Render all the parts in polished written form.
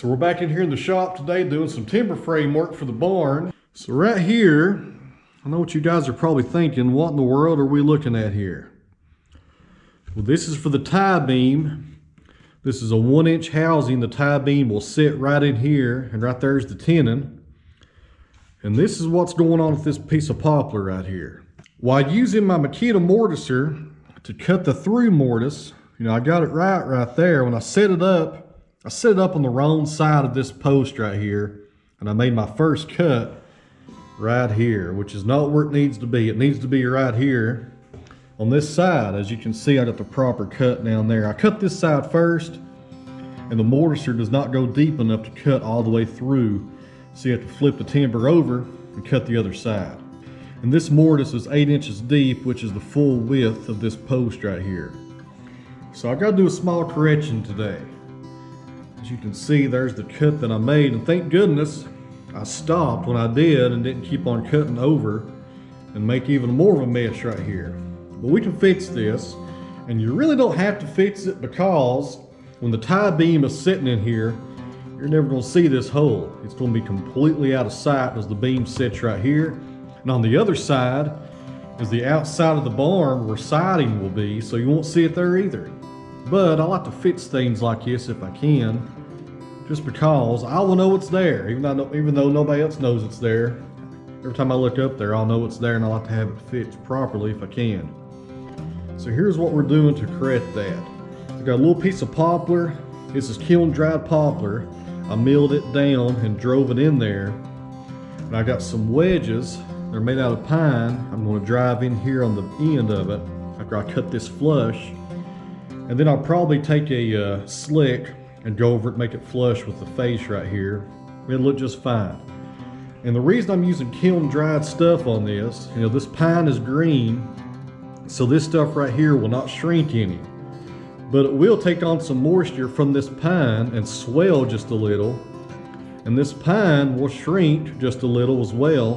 So we're back in here in the shop today doing some timber frame work for the barn. So right here, I know what you guys are probably thinking, what in the world are we looking at here? Well, this is for the tie beam. This is a 1-inch housing. The tie beam will sit right in here, and right there's the tenon. And this is what's going on with this piece of poplar right here. While using my Makita mortiser to cut the through mortise, you know, I got it right there. When I set it up on the wrong side of this post right here, and I made my first cut right here, which is not where it needs to be. It needs to be right here on this side. As you can see, I got the proper cut down there. I cut this side first, and the mortiser does not go deep enough to cut all the way through. So you have to flip the timber over and cut the other side. And this mortise is 8 inches deep, which is the full width of this post right here. So I gotta do a small correction today. As you can see, there's the cut that I made, and thank goodness I stopped when I did and didn't keep on cutting over and make even more of a mess right here. But we can fix this, and you really don't have to fix it, because when the tie beam is sitting in here, you're never going to see this hole. It's going to be completely out of sight as the beam sits right here. And on the other side is the outside of the barn where siding will be, so you won't see it there either. But I like to fix things like this if I can, just because I will know it's there, even though nobody else knows it's there. Every time I look up there, I'll know it's there, and I like to have it fixed properly if I can. So here's what we're doing to correct that. I got a little piece of poplar. This is kiln dried poplar. I milled it down and drove it in there. And I got some wedges. They're made out of pine. I'm going to drive in here on the end of it after I cut this flush. And then I'll probably take a slick and go over it, make it flush with the face right here. It'll look just fine. And the reason I'm using kiln dried stuff on this, you know, this pine is green, so this stuff right here will not shrink any. But it will take on some moisture from this pine and swell just a little. And this pine will shrink just a little as well.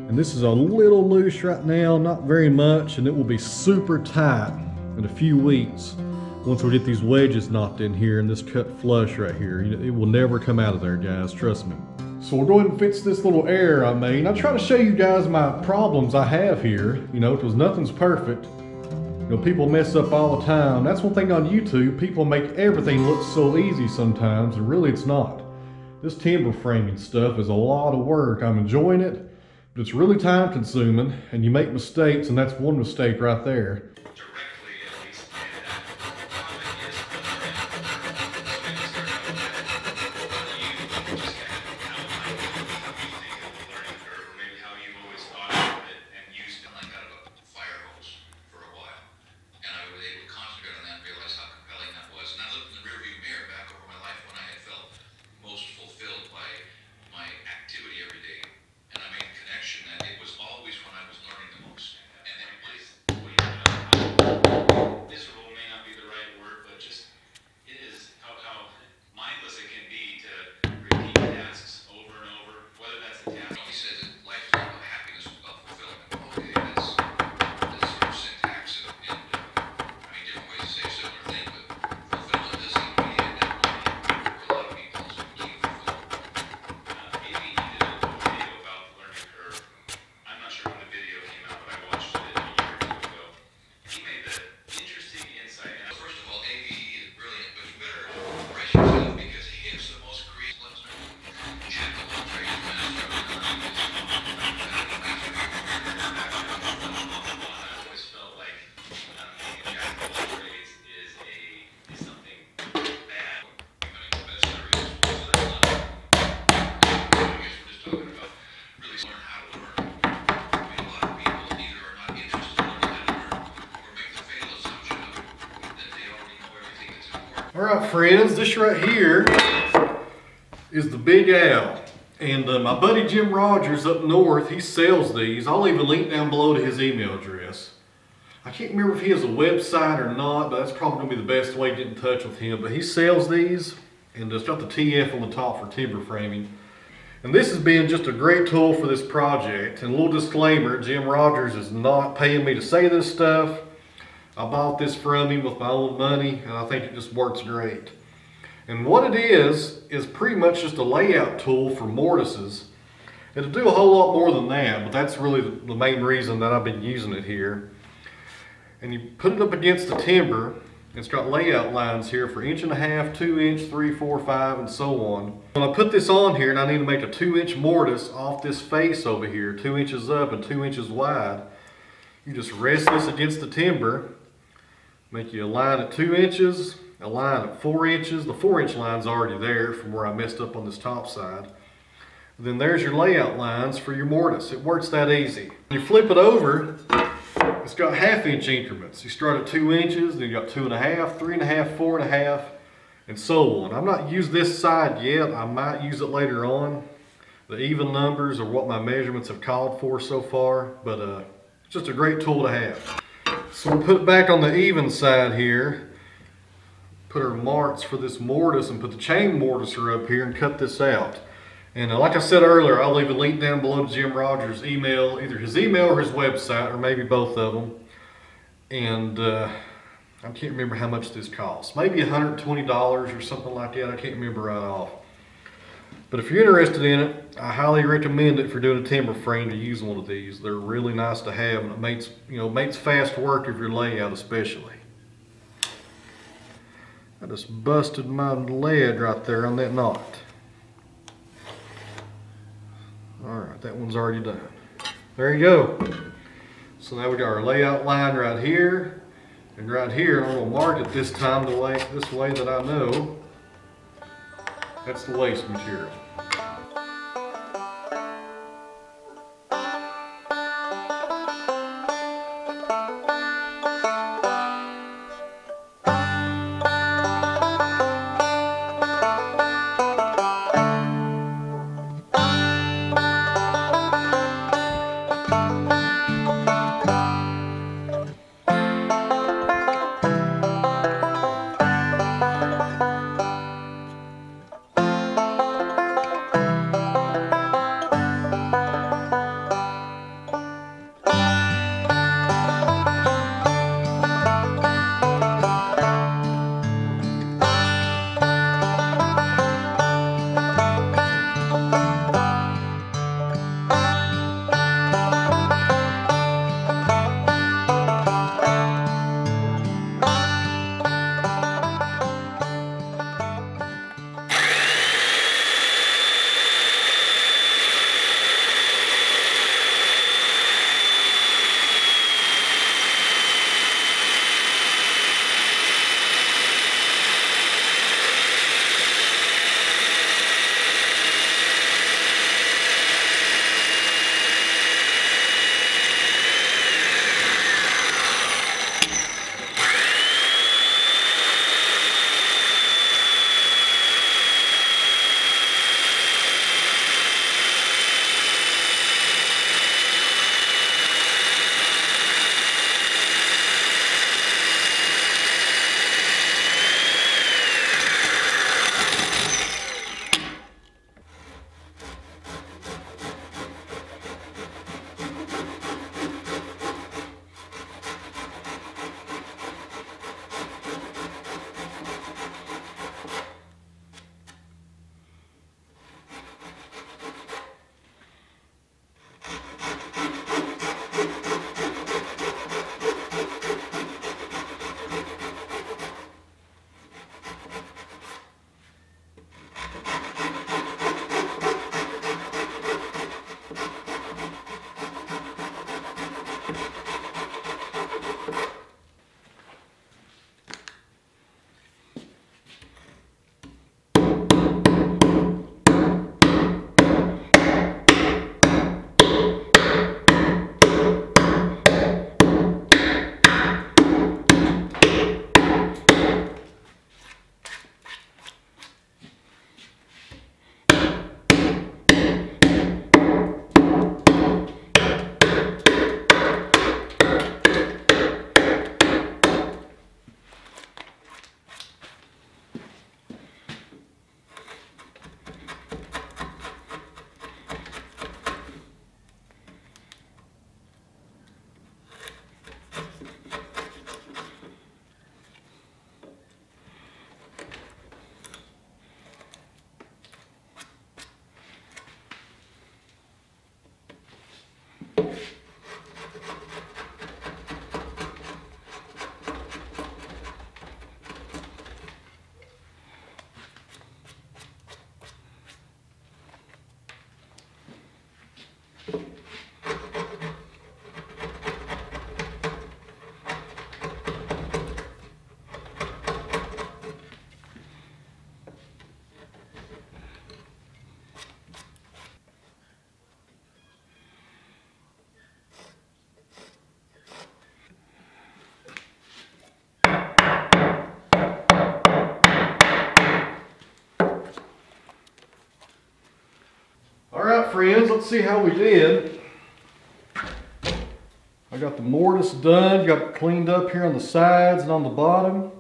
And this is a little loose right now, not very much, and it will be super tight in a few weeks once we get these wedges knocked in here and this cut flush right here. It will never come out of there, guys, trust me. So we'll go ahead and fix this little error I made. I try to show you guys my problems I have here, you know, because nothing's perfect. You know, people mess up all the time. That's one thing on YouTube. People make everything look so easy sometimes, and really it's not. This timber framing stuff is a lot of work. I'm enjoying it, but it's really time consuming, and you make mistakes, and that's one mistake right there. Alright friends, this right here is the Big Al. And my buddy Jim Rogers up north, he sells these. I'll leave a link down below to his email address. I can't remember if he has a website or not, but that's probably going to be the best way to get in touch with him. But he sells these, and it's got the TF on the top for timber framing. And this has been just a great tool for this project. And a little disclaimer, Jim Rogers is not paying me to say this stuff. I bought this from him with my own money, and I think it just works great. And what it is pretty much just a layout tool for mortises. It'll do a whole lot more than that, but that's really the main reason that I've been using it here. And you put it up against the timber. It's got layout lines here for 1.5 inch, 2 inch, 3, 4, 5, and so on. When I put this on here and I need to make a 2-inch mortise off this face over here, 2 inches up and 2 inches wide, you just rest this against the timber, make you a line at 2 inches, a line at 4 inches. The 4-inch line's already there from where I messed up on this top side. Then there's your layout lines for your mortise. It works that easy. When you flip it over, it's got 1/2 inch increments. You start at 2 inches, then you got 2.5, 3.5, 4.5, and so on. I'm not using this side yet. I might use it later on. The even numbers are what my measurements have called for so far, but it's just a great tool to have. So we'll put it back on the even side here. Put our marks for this mortise and put the chain mortiser up here and cut this out. And like I said earlier, I'll leave a link down below to Jim Rogers' email, either his email or his website, or maybe both of them. And I can't remember how much this costs. Maybe $120 or something like that. I can't remember right off. But if you're interested in it, I highly recommend it for doing a timber frame to use one of these. They're really nice to have, and it makes fast work of your layout especially. I just busted my lead right there on that knot. Alright, that one's already done. There you go. So now we got our layout line right here. And right here, I'm going to mark it this time this way that I know. That's the waste material. Alright friends, let's see how we did. I got the mortise done, got it cleaned up here on the sides and on the bottom.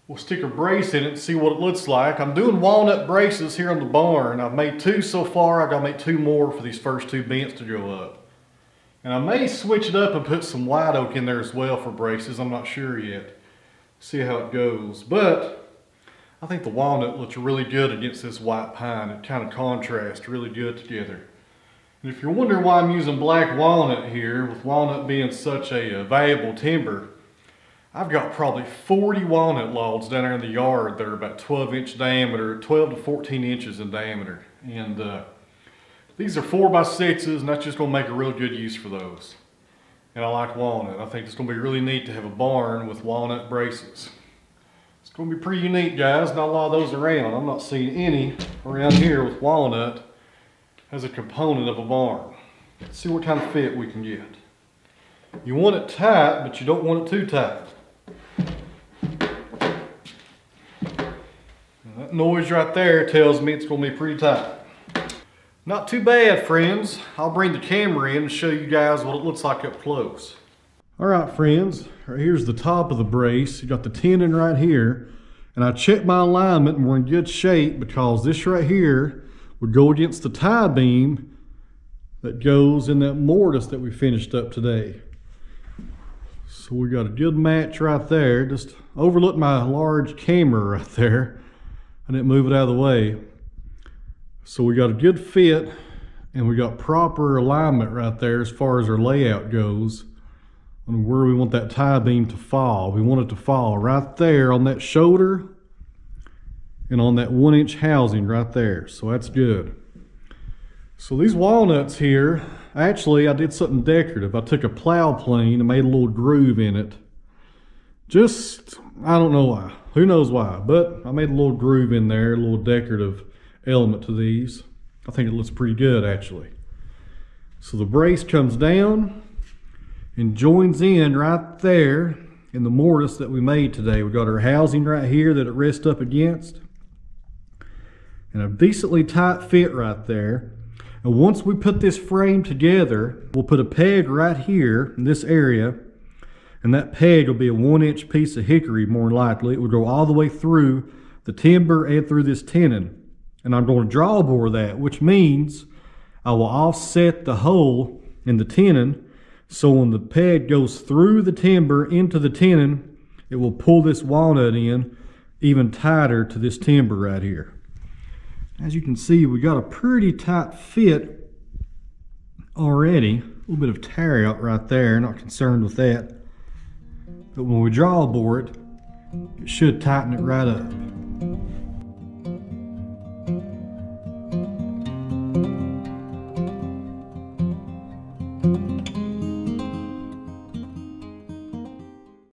We'll stick a brace in it and see what it looks like. I'm doing walnut braces here on the barn. I've made 2 so far. I gotta make 2 more for these first 2 bents to go up. And I may switch it up and put some white oak in there as well for braces. I'm not sure yet. See how it goes. But I think the walnut looks really good against this white pine. It kind of contrasts really good together. And if you're wondering why I'm using black walnut here, with walnut being such a valuable timber, I've got probably 40 walnut logs down there in the yard that are about 12-inch diameter, 12 to 14 inches in diameter. And these are 4x6s, and that's just going to make a real good use for those. And I like walnut. I think it's going to be really neat to have a barn with walnut braces. It's going to be pretty unique, guys. Not a lot of those around. I'm not seeing any around here with walnut as a component of a barn. Let's see what kind of fit we can get. You want it tight, but you don't want it too tight. And that noise right there tells me it's going to be pretty tight. Not too bad, friends. I'll bring the camera in and show you guys what it looks like up close. Alright friends, right here's the top of the brace. You got the tenon right here. And I checked my alignment and we're in good shape because this right here would go against the tie beam that goes in that mortise that we finished up today. So we got a good match right there. Just overlooked my large camera right there. I didn't move it out of the way. So we got a good fit and we got proper alignment right there as far as our layout goes on where we want that tie beam to fall. We want it to fall right there on that shoulder and on that 1-inch housing right there. So that's good. So these walnuts here, actually I did something decorative. I took a plow plane and made a little groove in it. Just, I don't know why. Who knows why, but I made a little groove in there, a little decorative element to these. I think it looks pretty good actually. So the brace comes down and joins in right there in the mortise that we made today. We got our housing right here that it rests up against. And a decently tight fit right there. And once we put this frame together, we'll put a peg right here in this area. And that peg will be a 1-inch piece of hickory more than likely. It will go all the way through the timber and through this tenon. And I'm going to draw bore that, which means I will offset the hole in the tenon. So when the peg goes through the timber into the tenon, it will pull this walnut in even tighter to this timber right here. As you can see, we got a pretty tight fit already. A little bit of tear out right there, not concerned with that. But when we draw bore it, it should tighten it right up.